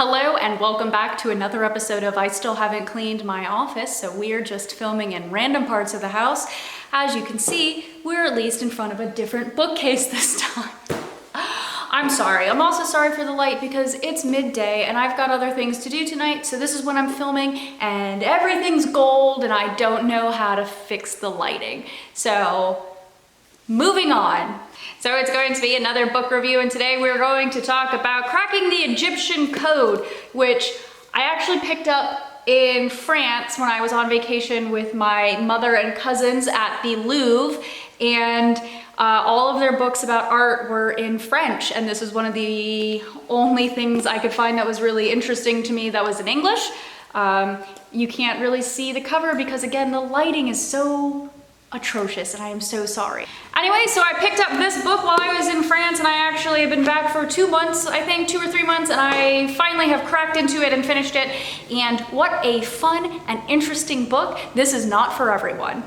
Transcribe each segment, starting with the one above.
Hello and welcome back to another episode of I Still Haven't Cleaned My Office, so we're just filming in random parts of the house. As you can see, we're at least in front of a different bookcase this time. I'm sorry. I'm also sorry for the light because it's midday and I've got other things to do tonight, so this is when I'm filming and everything's gold and I don't know how to fix the lighting. So, moving on. So it's going to be another book review, and today we're going to talk about Cracking the Egyptian Code, which I actually picked up in France when I was on vacation with my mother and cousins at the Louvre, and all of their books about art were in French, and this is one of the only things I could find that was really interesting to me that was in English. You can't really see the cover because, again, the lighting is so atrocious and I am so sorry. Anyway, so I picked up this book while I was in France, and I actually have been back for 2 months, I think 2 or 3 months, and I finally have cracked into it and finished it. And what a fun and interesting book. This is not for everyone.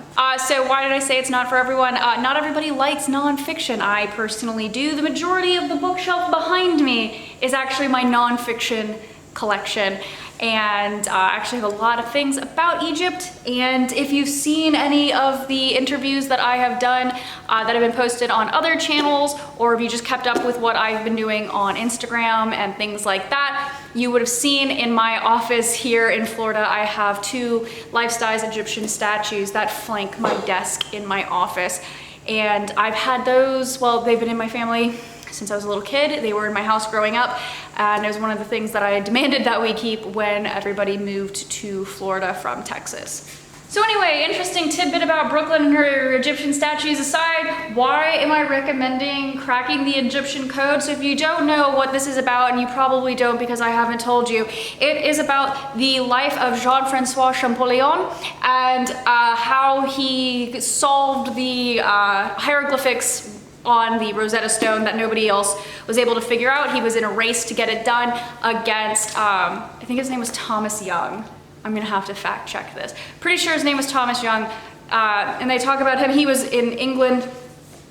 So why did I say it's not for everyone? Not everybody likes nonfiction. I personally do. The majority of the bookshelf behind me is actually my nonfiction collection, and I actually have a lot of things about Egypt. And if you've seen any of the interviews that I have done that have been posted on other channels, or if you just kept up with what I've been doing on Instagram and things like that, you would have seen in my office here in Florida, I have 2 life-size Egyptian statues that flank my desk in my office. And I've had those, well, they've been in my family since I was a little kid. They were in my house growing up, and it was one of the things that I demanded that we keep when everybody moved to Florida from Texas. So anyway, interesting tidbit about Brooklyn and her Egyptian statues aside, why am I recommending Cracking the Egyptian Code? So if you don't know what this is about, and you probably don't because I haven't told you, it is about the life of Jean-Francois Champollion and how he solved the hieroglyphics on the Rosetta Stone that nobody else was able to figure out. He was in a race to get it done against, I think his name was Thomas Young. I'm gonna have to fact check this. Pretty sure his name was Thomas Young, and they talk about him. He was in England,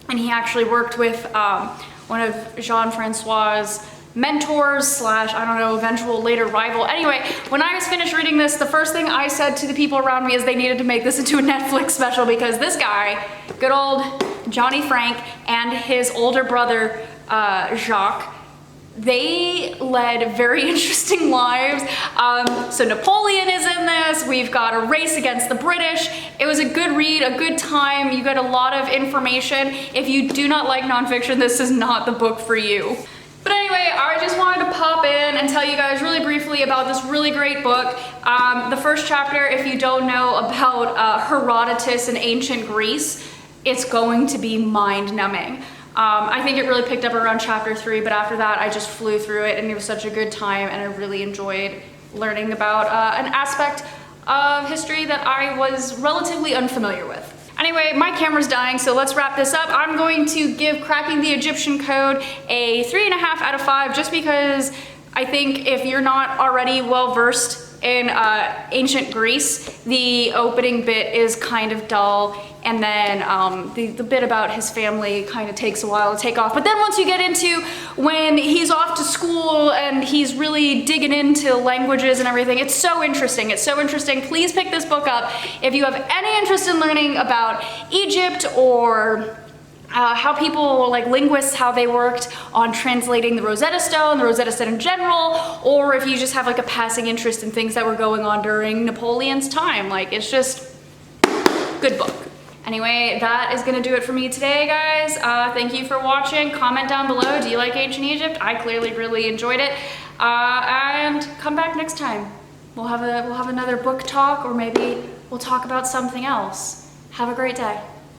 and he actually worked with one of Jean-Francois's mentors slash, I don't know, eventual later rival. Anyway, when I was finished reading this, the first thing I said to the people around me is they needed to make this into a Netflix special, because this guy, good old Johnny Frank, and his older brother, Jacques, they led very interesting lives. So Napoleon is in this. We've got a race against the British. It was a good read, a good time. You get a lot of information. If you do not like nonfiction, this is not the book for you. But anyway, I just wanted to pop in and tell you guys really briefly about this really great book. The first chapter, if you don't know about Herodotus in ancient Greece, it's going to be mind-numbing. I think it really picked up around chapter 3, but after that I just flew through it, and it was such a good time, and I really enjoyed learning about an aspect of history that I was relatively unfamiliar with. Anyway, my camera's dying, so let's wrap this up. I'm going to give Cracking the Egyptian Code a 3.5 out of 5, just because I think if you're not already well-versed in ancient Greece, the opening bit is kind of dull, and then the bit about his family kind of takes a while to take off. But then once you get into when he's off to school and he's really digging into languages and everything, it's so interesting. It's so interesting. Please pick this book up if you have any interest in learning about Egypt, or how people, like linguists, how they worked on translating the Rosetta Stone in general, or if you just have like a passing interest in things that were going on during Napoleon's time. Like, it's just good book. Anyway, that is gonna do it for me today, guys. Thank you for watching. Comment down below, do you like ancient Egypt? I clearly really enjoyed it. And come back next time. We'll have another book talk, or maybe we'll talk about something else. Have a great day.